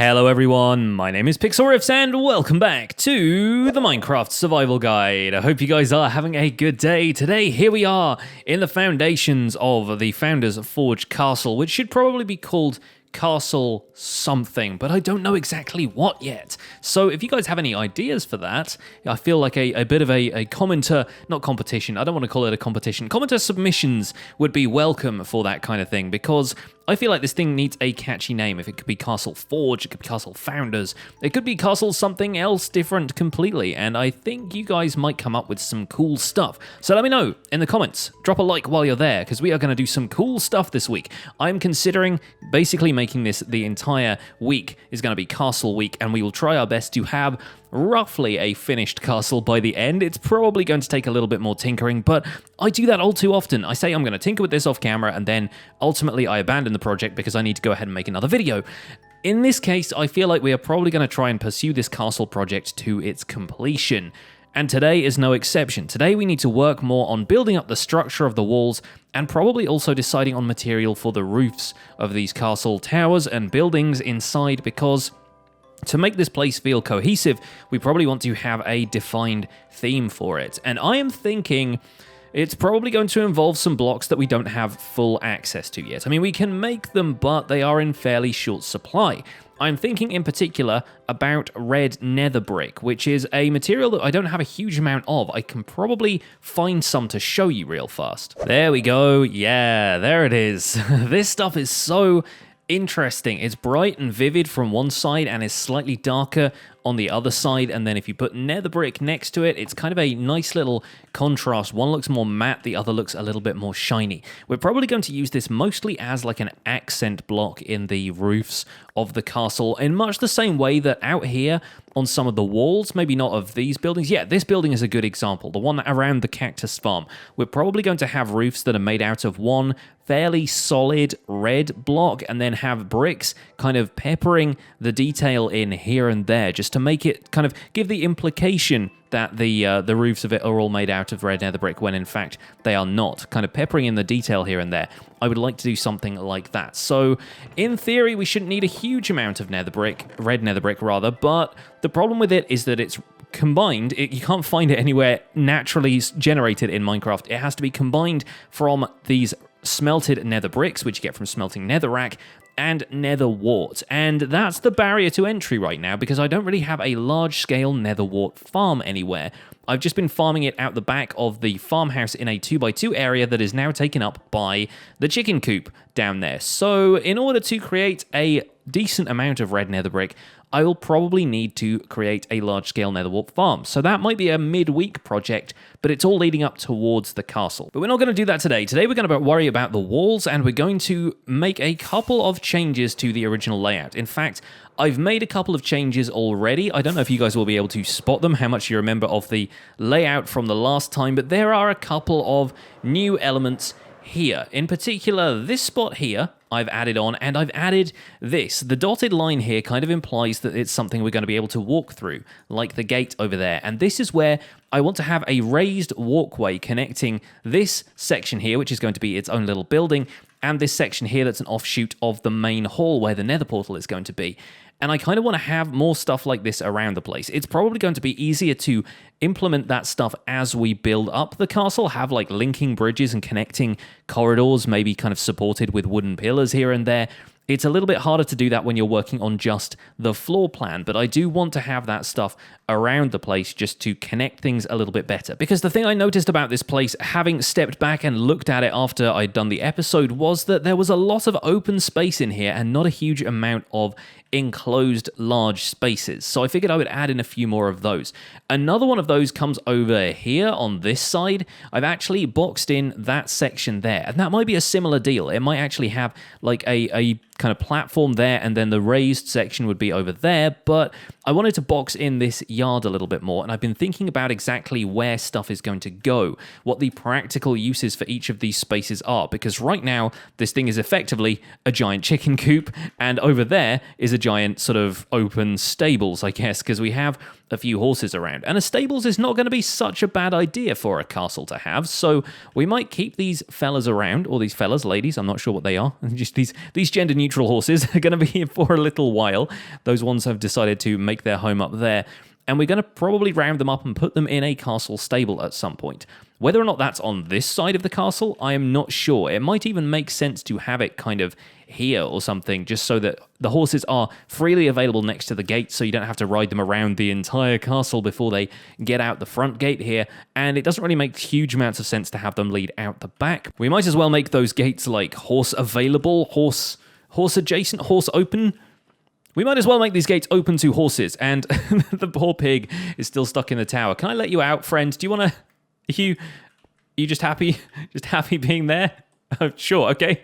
Hello everyone, my name is Pixlriffs and welcome back to the Minecraft Survival Guide. I hope you guys are having a good day. Today, here we are in the foundations of the Founders Forge Castle, which should probably be called Castle something, but I don't know exactly what yet. So if you guys have any ideas for that, I feel like a bit of a commenter, not competition, I don't want to call it a competition, commenter submissions would be welcome for that kind of thing, because I feel like this thing needs a catchy name. If it could be Castle Forge, it could be Castle Founders, it could be Castle something else different completely, and I think you guys might come up with some cool stuff. So let me know in the comments. Drop a like while you're there, because we are going to do some cool stuff this week. I'm considering basically making this the entire week is going to be Castle Week, and we will try our best to have roughly a finished castle by the end. It's probably going to take a little bit more tinkering, but I do that all too often. I say I'm going to tinker with this off camera, and then ultimately I abandon the project because I need to go ahead and make another video. In this case, I feel like we are probably going to try and pursue this castle project to its completion. And today is no exception. Today we need to work more on building up the structure of the walls and probably also deciding on material for the roofs of these castle towers and buildings inside, because to make this place feel cohesive, we probably want to have a defined theme for it. And I am thinking it's probably going to involve some blocks that we don't have full access to yet. I mean, we can make them, but they are in fairly short supply. I'm thinking in particular about red Nether Brick, which is a material that I don't have a huge amount of. I can probably find some to show you real fast. There we go. Yeah, there it is. This stuff is so interesting. It's bright and vivid from one side and is slightly darker on the other side, and then if you put nether brick next to it, it's kind of a nice little contrast. One looks more matte, the other looks a little bit more shiny. We're probably going to use this mostly as like an accent block in the roofs of the castle, in much the same way that out here on some of the walls, maybe not of these buildings. Yeah, this building is a good example, the one around the cactus farm. We're probably going to have roofs that are made out of one fairly solid red block, and then have bricks kind of peppering the detail in here and there, just to make it kind of give the implication that the roofs of it are all made out of red nether brick, when in fact they are not, kind of peppering in the detail here and there. I would like to do something like that. So in theory, we shouldn't need a huge amount of nether brick, red nether brick rather, but the problem with it is that it's combined. You can't find it anywhere naturally generated in Minecraft. It has to be combined from these smelted nether bricks, which you get from smelting netherrack, and nether wart. And that's the barrier to entry right now, because I don't really have a large-scale nether wart farm anywhere. I've just been farming it out the back of the farmhouse in a 2x2 area that is now taken up by the chicken coop down there. So in order to create a decent amount of red nether brick, I will probably need to create a large-scale nether wart farm. So that might be a mid-week project, but it's all leading up towards the castle. But we're not going to do that today. Today we're going to worry about the walls, and we're going to make a couple of changes to the original layout. In fact, I've made a couple of changes already. I don't know if you guys will be able to spot them, how much you remember of the layout from the last time, but there are a couple of new elements here. In particular, this spot here, I've added on, and I've added this. The dotted line here kind of implies that it's something we're going to be able to walk through, like the gate over there. And this is where I want to have a raised walkway connecting this section here, which is going to be its own little building, and this section here that's an offshoot of the main hall where the nether portal is going to be. And I kind of want to have more stuff like this around the place. It's probably going to be easier to implement that stuff as we build up the castle, have like linking bridges and connecting corridors, maybe kind of supported with wooden pillars here and there. It's a little bit harder to do that when you're working on just the floor plan, but I do want to have that stuff around the place just to connect things a little bit better. Because the thing I noticed about this place, having stepped back and looked at it after I'd done the episode, was that there was a lot of open space in here and not a huge amount of enclosed large spaces. So I figured I would add in a few more of those. Another one of those comes over here on this side. I've actually boxed in that section there, and that might be a similar deal. It might actually have like a kind of platform there, and then the raised section would be over there, but I wanted to box in this yard a little bit more, and I've been thinking about exactly where stuff is going to go, what the practical uses for each of these spaces are, because right now this thing is effectively a giant chicken coop, and over there is a giant sort of open stables, I guess, because we have a few horses around. And a stables is not going to be such a bad idea for a castle to have, so we might keep these fellas around, or these fellas, ladies, I'm not sure what they are, just these gender neutral neutral horses are going to be here for a little while. Those ones have decided to make their home up there. And we're going to probably round them up and put them in a castle stable at some point. Whether or not that's on this side of the castle, I am not sure. It might even make sense to have it kind of here or something, just so that the horses are freely available next to the gate, so you don't have to ride them around the entire castle before they get out the front gate here. And it doesn't really make huge amounts of sense to have them lead out the back. We might as well make those gates like horse available, horse adjacent, horse open. We might as well make these gates open to horses, and the poor pig is still stuck in the tower. Can I let you out, friend? Do you want to... Are you just happy? Just happy being there? Sure, okay.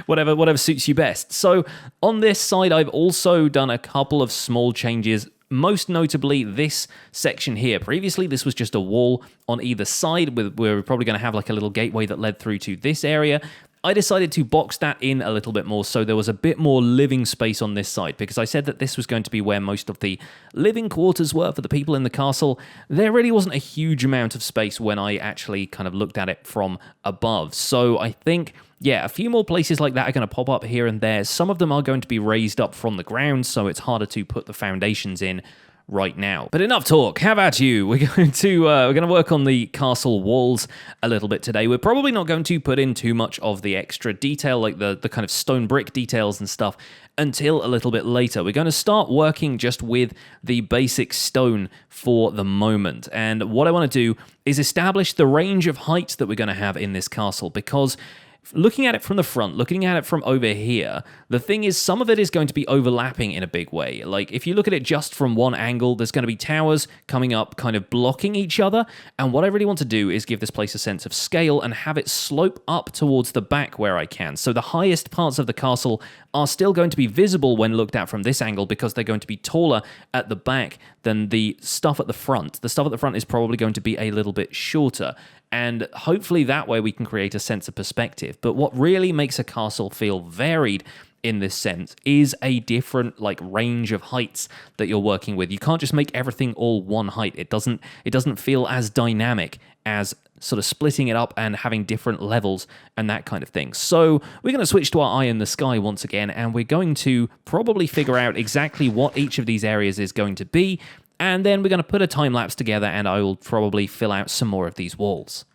Whatever suits you best. So, on this side, I've also done a couple of small changes, most notably this section here. Previously, this was just a wall on either side, we're probably going to have like a little gateway that led through to this area. I decided to box that in a little bit more, so there was a bit more living space on this side, because I said that this was going to be where most of the living quarters were for the people in the castle. There really wasn't a huge amount of space when I actually kind of looked at it from above. So I think, yeah, a few more places like that are going to pop up here and there. Some of them are going to be raised up from the ground, so it's harder to put the foundations in right now. But enough talk. How about you? We're going to work on the castle walls a little bit today. We're probably not going to put in too much of the extra detail, like the kind of stone brick details and stuff, until a little bit later. We're going to start working just with the basic stone for the moment. And what I want to do is establish the range of heights that we're going to have in this castle, because looking at it from the front, looking at it from over here, the thing is, some of it is going to be overlapping in a big way. Like, if you look at it just from one angle, there's going to be towers coming up, kind of blocking each other, and what I really want to do is give this place a sense of scale and have it slope up towards the back where I can. So the highest parts of the castle are still going to be visible when looked at from this angle, because they're going to be taller at the back than the stuff at the front. The stuff at the front is probably going to be a little bit shorter, and hopefully that way we can create a sense of perspective. But what really makes a castle feel varied in this sense is a different range of heights that you're working with. You can't just make everything all one height. It doesn't feel as dynamic as sort of splitting it up and having different levels and that kind of thing. So we're going to switch to our eye in the sky once again, and we're going to probably figure out exactly what each of these areas is going to be, and then we're going to put a time lapse together, and I will probably fill out some more of these walls.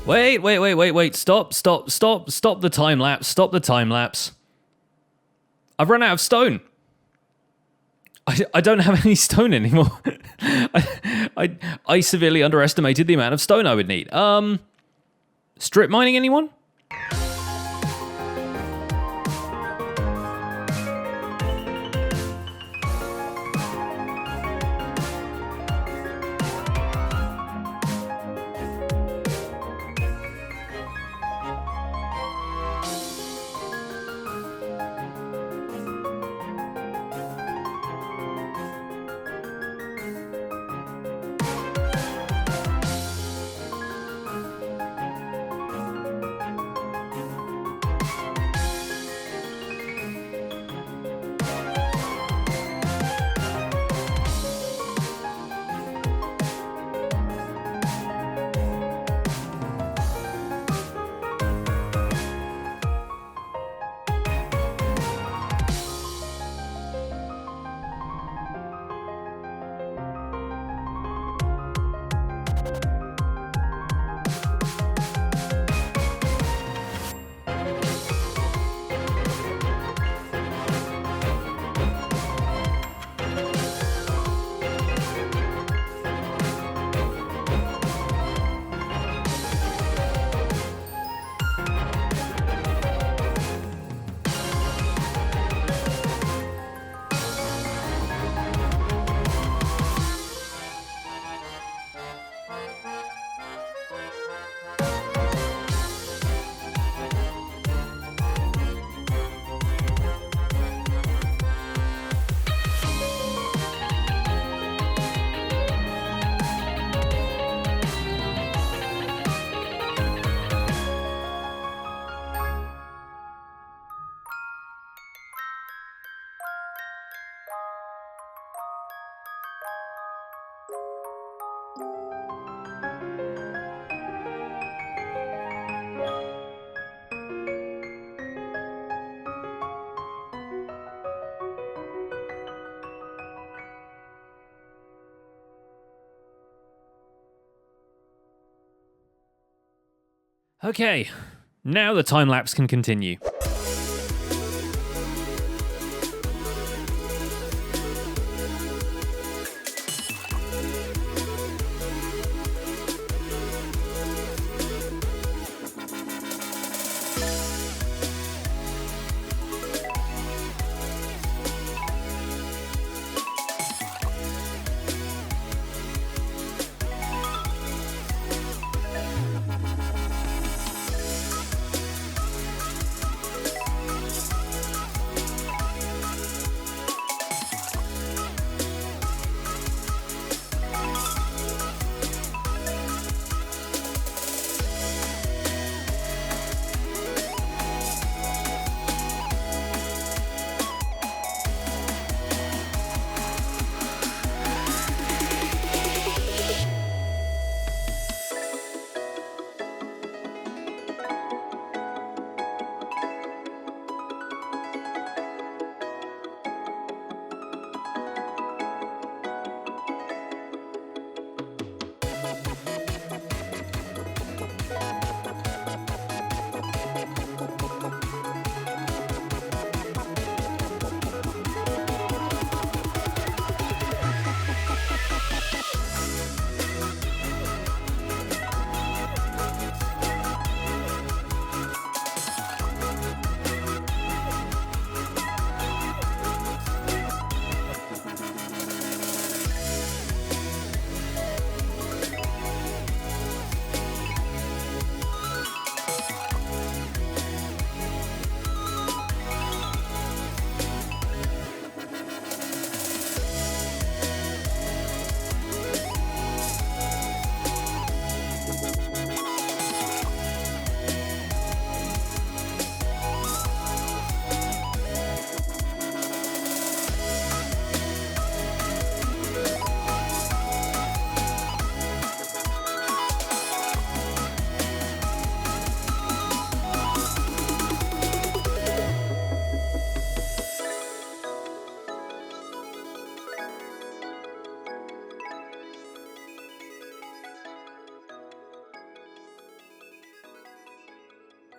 Wait. Stop the time lapse. Stop the time lapse. I've run out of stone. I don't have any stone anymore. I severely underestimated the amount of stone I would need. Strip mining, anyone? Okay, now the time lapse can continue.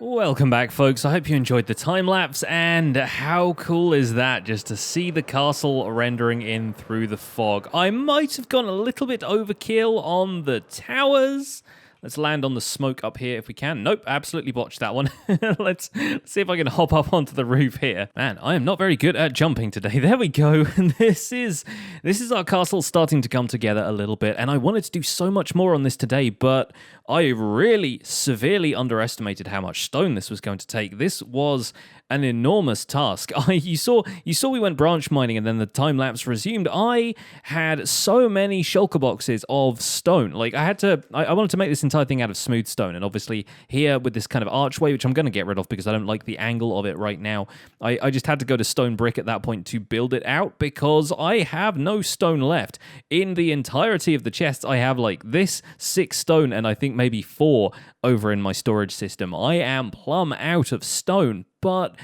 Welcome back, folks. I hope you enjoyed the time lapse, and how cool is that just to see the castle rendering in through the fog. I might have gone a little bit overkill on the towers. Let's land on the smoke up here if we can. Nope, absolutely botched that one. Let's see if I can hop up onto the roof here. Man, I am not very good at jumping today. There we go. This is our castle starting to come together a little bit, and I wanted to do so much more on this today, but I really severely underestimated how much stone this was going to take. This was an enormous task. You saw we went branch mining and then the time lapse resumed. I had so many shulker boxes of stone. Like I wanted to make this entire thing out of smooth stone, and obviously here with this kind of archway, which I'm going to get rid of because I don't like the angle of it right now, I just had to go to stone brick at that point to build it out because I have no stone left. In the entirety of the chests, I have like this 6 stone and I think maybe 4 over in my storage system. I am plumb out of stone, but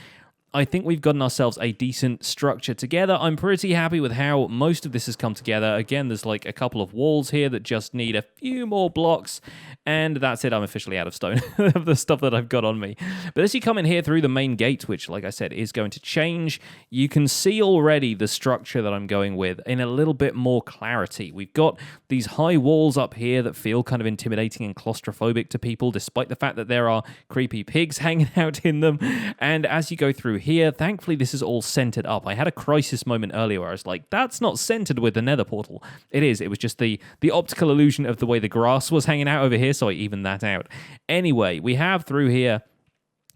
I think we've gotten ourselves a decent structure together. I'm pretty happy with how most of this has come together. Again, there's like a couple of walls here that just need a few more blocks, and that's it. I'm officially out of stone of the stuff that I've got on me. But as you come in here through the main gate, which, like I said, is going to change, you can see already the structure that I'm going with in a little bit more clarity. We've got these high walls up here that feel kind of intimidating and claustrophobic to people, despite the fact that there are creepy pigs hanging out in them. And as you go through here, thankfully this is all centered up. I had a crisis moment earlier where I was like, that's not centered with the nether portal. It is. It was just the optical illusion of the way the grass was hanging out over here, so I evened that out. Anyway, we have through here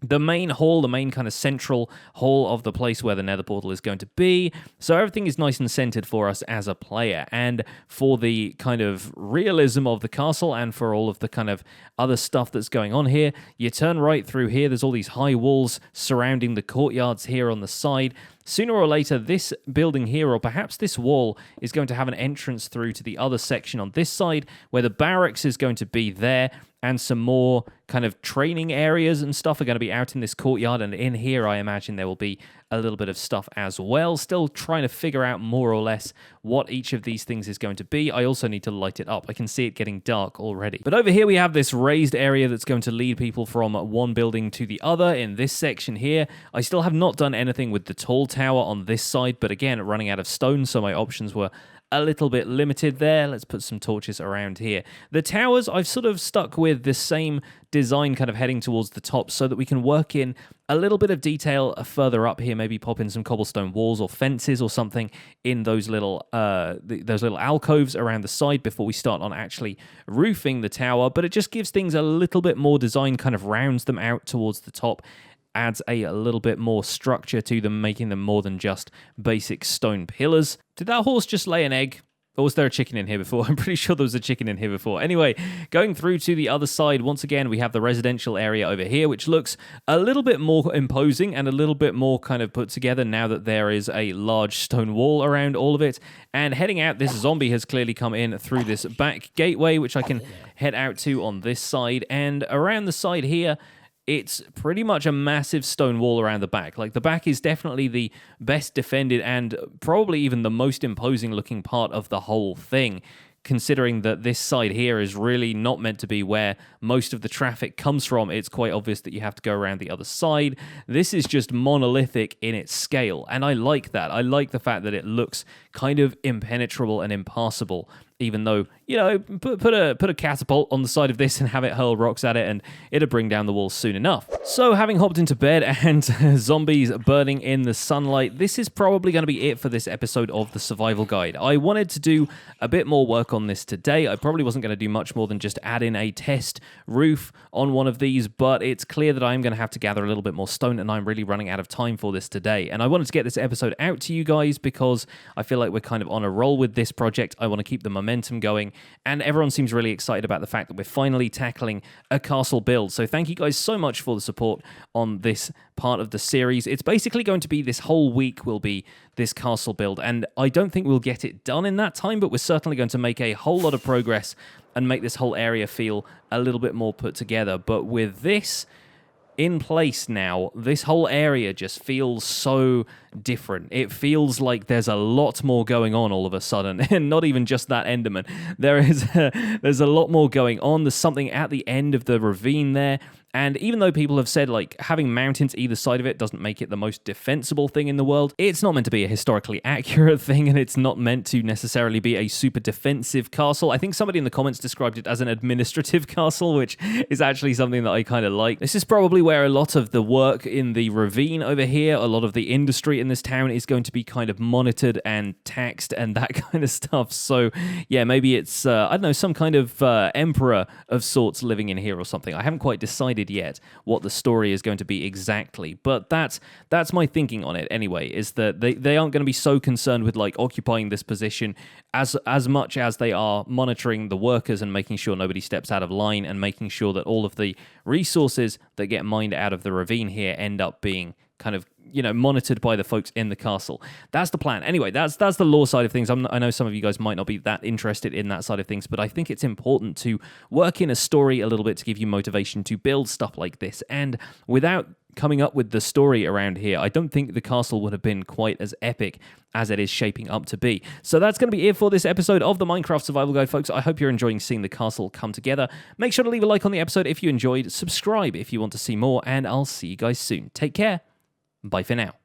the main hall, the main kind of central hall of the place where the nether portal is going to be. So everything is nice and centered for us as a player. And for the kind of realism of the castle and for all of the kind of other stuff that's going on here, you turn right through here. There's all these high walls surrounding the courtyards here on the side. Sooner or later, this building here, or perhaps this wall, is going to have an entrance through to the other section on this side, where the barracks is going to be there. and some more kind of training areas and stuff are going to be out in this courtyard, and in here I imagine there will be a little bit of stuff as well. Still trying to figure out more or less what each of these things is going to be. I also need to light it up. I can see it getting dark already. But over here we have this raised area that's going to lead people from one building to the other. In this section here, I still have not done anything with the tall tower on this side, but again, running out of stone, so my options were a little bit limited there. Let's put some torches around here. The towers, I've sort of stuck with the same design kind of heading towards the top so that we can work in a little bit of detail further up here, maybe pop in some cobblestone walls or fences or something in those little alcoves around the side before we start on actually roofing the tower. But it just gives things a little bit more design, kind of rounds them out towards the top, adds a little bit more structure to them, making them more than just basic stone pillars. Did that horse just lay an egg? Or was there a chicken in here before? I'm pretty sure there was a chicken in here before. Anyway, going through to the other side, once again, we have the residential area over here, which looks a little bit more imposing and a little bit more kind of put together now that there is a large stone wall around all of it. And heading out, this zombie has clearly come in through this back gateway, which I can head out to on this side. And around the side here, it's pretty much a massive stone wall around the back. Like, the back is definitely the best defended and probably even the most imposing looking part of the whole thing, considering that this side here is really not meant to be where most of the traffic comes from. It's quite obvious that you have to go around the other side. This is just monolithic in its scale, and I like that. I like the fact that it looks kind of impenetrable and impassable, even though, you know, put a catapult on the side of this and have it hurl rocks at it, and it'll bring down the walls soon enough. So, having hopped into bed and zombies burning in the sunlight, this is probably going to be it for this episode of the Survival Guide. I wanted to do a bit more work on this today. I probably wasn't going to do much more than just add in a test roof on one of these, but it's clear that I'm going to have to gather a little bit more stone, and I'm really running out of time for this today. And I wanted to get this episode out to you guys because I feel like we're kind of on a roll with this project. I want to keep the momentum going, and everyone seems really excited about the fact that we're finally tackling a castle build. So thank you guys so much for the support on this part of the series. It's basically going to be this whole week will be this castle build, and I don't think we'll get it done in that time, but we're certainly going to make a whole lot of progress and make this whole area feel a little bit more put together. But with this in place now, this whole area just feels so different. It feels like there's a lot more going on all of a sudden, and not even just that Enderman. There's a lot more going on. There's something at the end of the ravine there. And even though people have said, like, having mountains either side of it doesn't make it the most defensible thing in the world, it's not meant to be a historically accurate thing, and it's not meant to necessarily be a super defensive castle. I think somebody in the comments described it as an administrative castle, which is actually something that I kind of like. This is probably where a lot of the work in the ravine over here, a lot of the industry in this town is going to be kind of monitored and taxed and that kind of stuff. So, yeah, maybe it's, I don't know, some kind of emperor of sorts living in here or something. I haven't quite decided yet what the story is going to be exactly, but that's my thinking on it anyway, is that they aren't going to be so concerned with, like, occupying this position as much as they are monitoring the workers and making sure nobody steps out of line and making sure that all of the resources that get mined out of the ravine here end up being kind of, you know, monitored by the folks in the castle. That's the plan. Anyway, that's the lore side of things. I know some of you guys might not be that interested in that side of things, but I think it's important to work in a story a little bit to give you motivation to build stuff like this. And without coming up with the story around here, I don't think the castle would have been quite as epic as it is shaping up to be. So that's going to be it for this episode of the Minecraft Survival Guide, folks. I hope you're enjoying seeing the castle come together. Make sure to leave a like on the episode if you enjoyed, subscribe if you want to see more, and I'll see you guys soon. Take care. Bye for now.